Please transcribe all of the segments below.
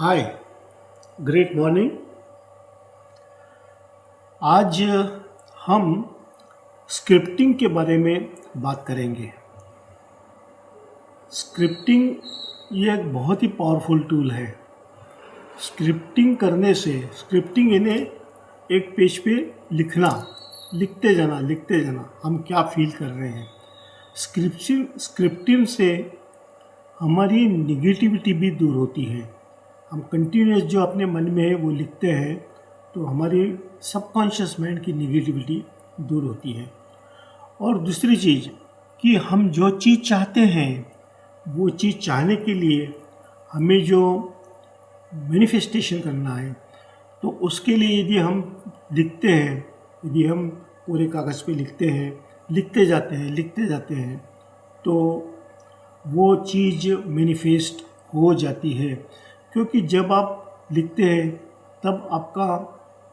हाय, great morning. आज हम scripting के बारे में बात करेंगे। स्क्रिप्टिंग ये एक बहुत ही पावरफुल टूल है। स्क्रिप्टिंग करने से, स्क्रिप्टिंग यानी एक पेज पे लिखना, लिखते जाना हम क्या फील कर रहे हैं। स्क्रिप्टिंग से हमारी निगेटिविटी भी दूर होती है। हम कंटिन्यूस जो अपने मन में है वो लिखते हैं तो हमारी सबकॉन्शियस माइंड की निगेटिविटी दूर होती है। और दूसरी चीज़ कि हम जो चीज़ चाहते हैं वो चीज़ चाहने के लिए हमें जो मैनिफेस्टेशन करना है तो उसके लिए यदि हम लिखते हैं, यदि हम पूरे कागज़ पे लिखते हैं, लिखते जाते हैं तो वो चीज़ मैनिफेस्ट हो जाती है। क्योंकि जब आप लिखते हैं तब आपका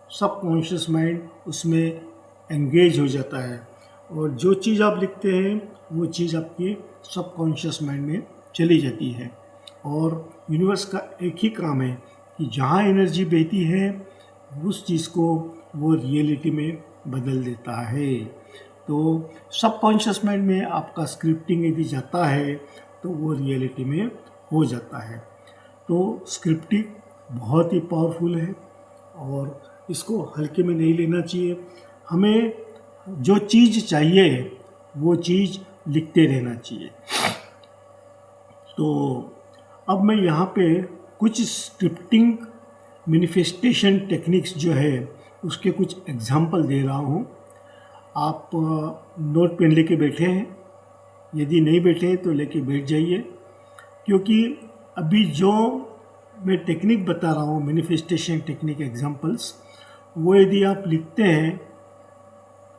सबकॉन्शियस माइंड उसमें एंगेज हो जाता है और जो चीज़ आप लिखते हैं वो चीज़ आपकी सबकॉन्शियस माइंड में चली जाती है। और यूनिवर्स का एक ही काम है कि जहाँ एनर्जी बहती है उस चीज़ को वो रियलिटी में बदल देता है। तो सबकॉन्शियस माइंड में आपका स्क्रिप्टिंग यदि जाता है तो वो रियलिटी में हो जाता है। तो स्क्रिप्टिंग बहुत ही पावरफुल है और इसको हल्के में नहीं लेना चाहिए। हमें जो चीज़ चाहिए वो चीज़ लिखते रहना चाहिए। तो अब मैं यहाँ पे कुछ स्क्रिप्टिंग मैनिफेस्टेशन टेक्निक्स जो है उसके कुछ एग्जांपल दे रहा हूँ। आप नोट पेन लेके बैठे हैं, यदि नहीं बैठे हैं तो लेके बैठ जाइए, क्योंकि अभी जो मैं टेक्निक बता रहा हूँ मैनिफेस्टेशन टेक्निक एग्जांपल्स, वो यदि आप लिखते हैं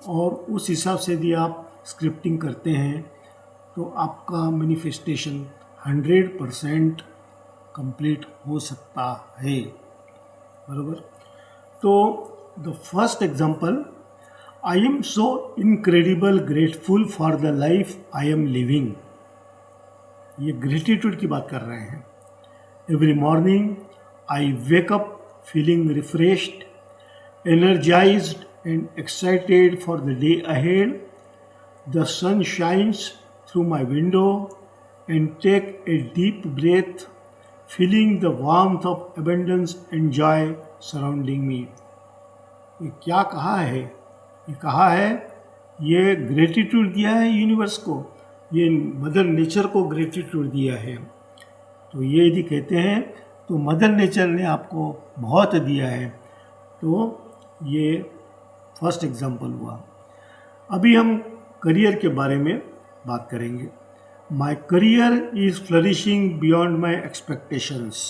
और उस हिसाब से यदि आप स्क्रिप्टिंग करते हैं तो आपका मैनिफेस्टेशन 100% कंप्लीट हो सकता है। बराबर। तो the first example, I am so incredible grateful for the life I am living. ये ग्रेटिट्यूड की बात कर रहे हैं। Every morning I wake up feeling refreshed, energized and excited for the day ahead. The sun shines through my window and take a deep breath, feeling the warmth of abundance and joy surrounding me. ये क्या कहा है? ये कहा है, ये gratitude दिया है यूनिवर्स को, ये मदर नेचर को ग्रेटिट्यूड दिया है। तो ये यदि कहते हैं तो मदर नेचर ने आपको बहुत दिया है। तो ये फर्स्ट एग्जांपल हुआ। अभी हम करियर के बारे में बात करेंगे। My career is flourishing beyond my expectations.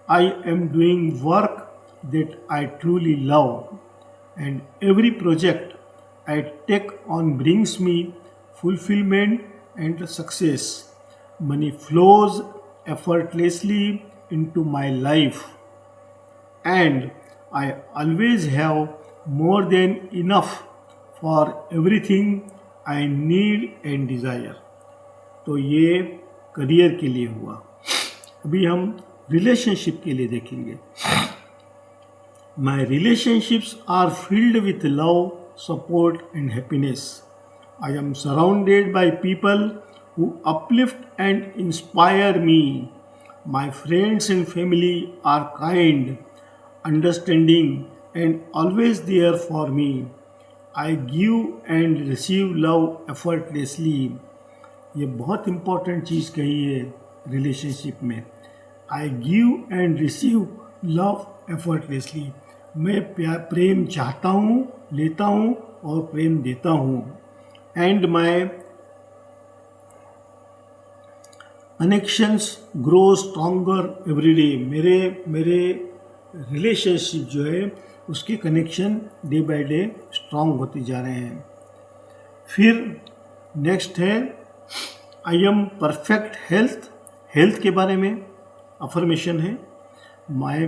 I am doing work that I truly love and every project I take on brings me fulfilment and success. Money flows effortlessly into my life and I always have more than enough for everything I need and desire. तो ये career के लिए हुआ। अभी हम relationship के लिए देखेंगे। My relationships are filled with love, support and happiness. I am surrounded by people who uplift and inspire me. My friends and family are kind, understanding and always there for me. I give and receive love effortlessly. ये बहुत important चीज़ कही है relationship में। I give and receive love effortlessly. मैं प्रेम चाहता हूँ, लेता हूँ और प्रेम देता हूँ। And my connections grow stronger every day. मेरे रिलेशनशिप जो है उसके connection day by day strong होते जा रहे हैं। फिर नेक्स्ट है, I am perfect health. Health के बारे में अफर्मेशन है। My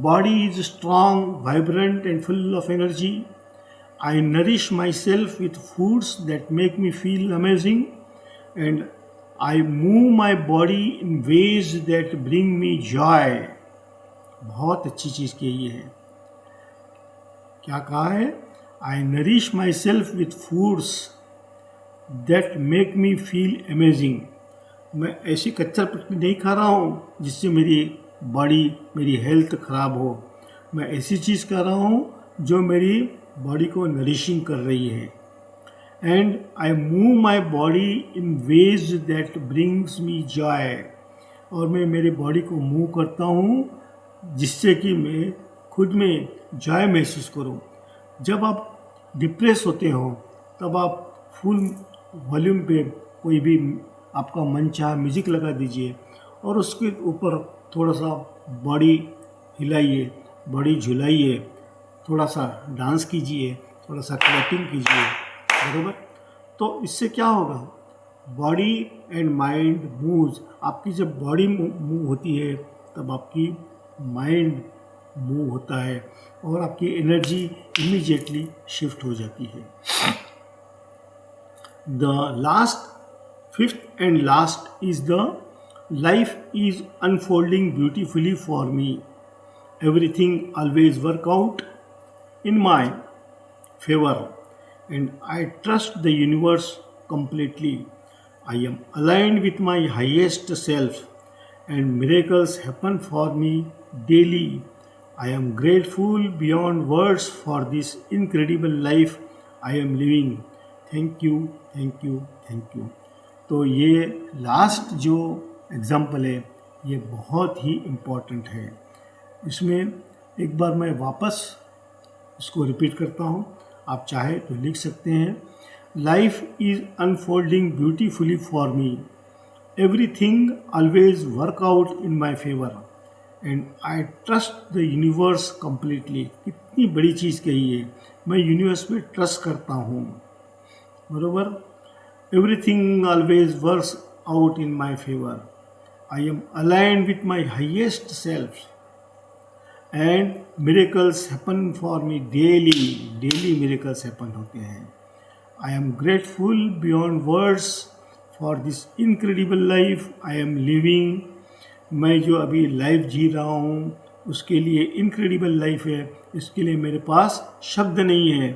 body is strong, vibrant and full of energy. I nourish myself with foods that make me feel amazing and I move my body in ways that bring me joy. बहुत अच्छी चीज़ कही है। क्या कहा है? I nourish myself with foods that make me feel amazing. मैं ऐसी कच्चा पत्ती नहीं खा रहा हूँ जिससे मेरी बॉडी, मेरी हेल्थ ख़राब हो। मैं ऐसी चीज़ खा रहा हूँ जो मेरी बॉडी को नरिशिंग कर रही है। And I move my body in ways that brings me Joy. और मैं मेरे बॉडी को मूव करता हूँ जिससे कि मैं खुद में जॉय महसूस करूँ। जब आप डिप्रेस होते हो तब आप फुल वॉल्यूम पे कोई भी आपका मन चाहे म्यूज़िक लगा दीजिए और उसके ऊपर थोड़ा सा बॉडी हिलाइए, बॉडी झुलाइए, थोड़ा सा डांस कीजिए, थोड़ा सा क्लैपिंग कीजिए, बराबर। तो इससे क्या होगा? Body and mind moves. आपकी जब बॉडी मूव होती है तब आपकी माइंड मूव होता है और आपकी एनर्जी इमीडिएटली शिफ्ट हो जाती है। The last, fifth and last is the life is unfolding beautifully for me. Everything always work out in my favor and I trust the universe completely. I am aligned with my highest self and miracles happen for me daily. I am grateful beyond words for this incredible life I am living. Thank you, thank you, thank you. तो ये last जो example है ये बहुत ही important है। इसमें एक बार मैं वापस इसको रिपीट करता हूँ, आप चाहे तो लिख सकते हैं। Life is unfolding beautifully for me, everything always work out in my favour and I trust the universe completely. कितनी बड़ी चीज़ कही है, मैं यूनिवर्स पे ट्रस्ट करता हूँ, बराबर। Everything always works out in my favour, I am aligned with my highest self and miracles happen for me daily. Daily miracles happen होते हैं। I am grateful beyond words for this incredible life I am living. मैं जो अभी life जी रहा हूँ उसके लिए incredible life है, इसके लिए मेरे पास शब्द नहीं है।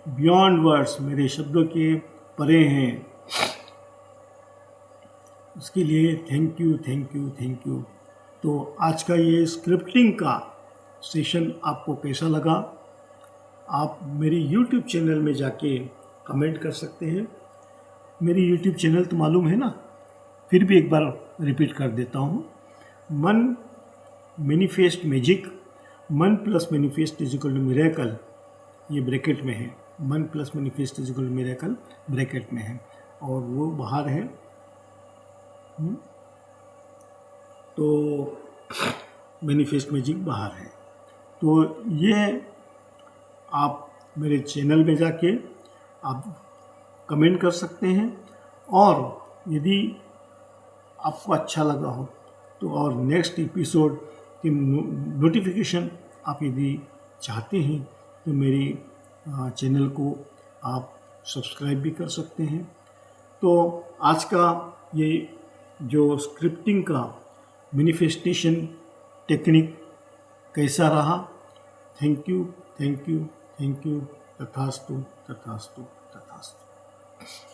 बियॉन्ड वर्ड्स, मेरे शब्दों के परे हैं। उसके लिए thank you, thank you, thank you. तो आज का ये स्क्रिप्टिंग का सेशन आपको कैसा लगा? आप मेरी YouTube चैनल में जाके कमेंट कर सकते हैं। मेरी YouTube चैनल तो मालूम है ना, फिर भी एक बार रिपीट कर देता हूँ। मन मैनिफेस्ट मैजिक, मन plus manifest is equal to miracle, ये ब्रैकेट में है। मन plus manifest is equal to miracle bracket में है और वो बाहर है। तो मैनिफेस्ट मैजिक बाहर है। तो ये आप मेरे चैनल में जाके आप कमेंट कर सकते हैं और यदि आपको अच्छा लगा हो तो और नेक्स्ट एपिसोड की नोटिफिकेशन आप यदि चाहते हैं तो मेरे चैनल को आप सब्सक्राइब भी कर सकते हैं। तो आज का ये जो स्क्रिप्टिंग का मैनिफेस्टेशन टेक्निक कैसा रहा? Thank you, thank you, thank you. तथास्तु, तथास्तु, तथास्तु।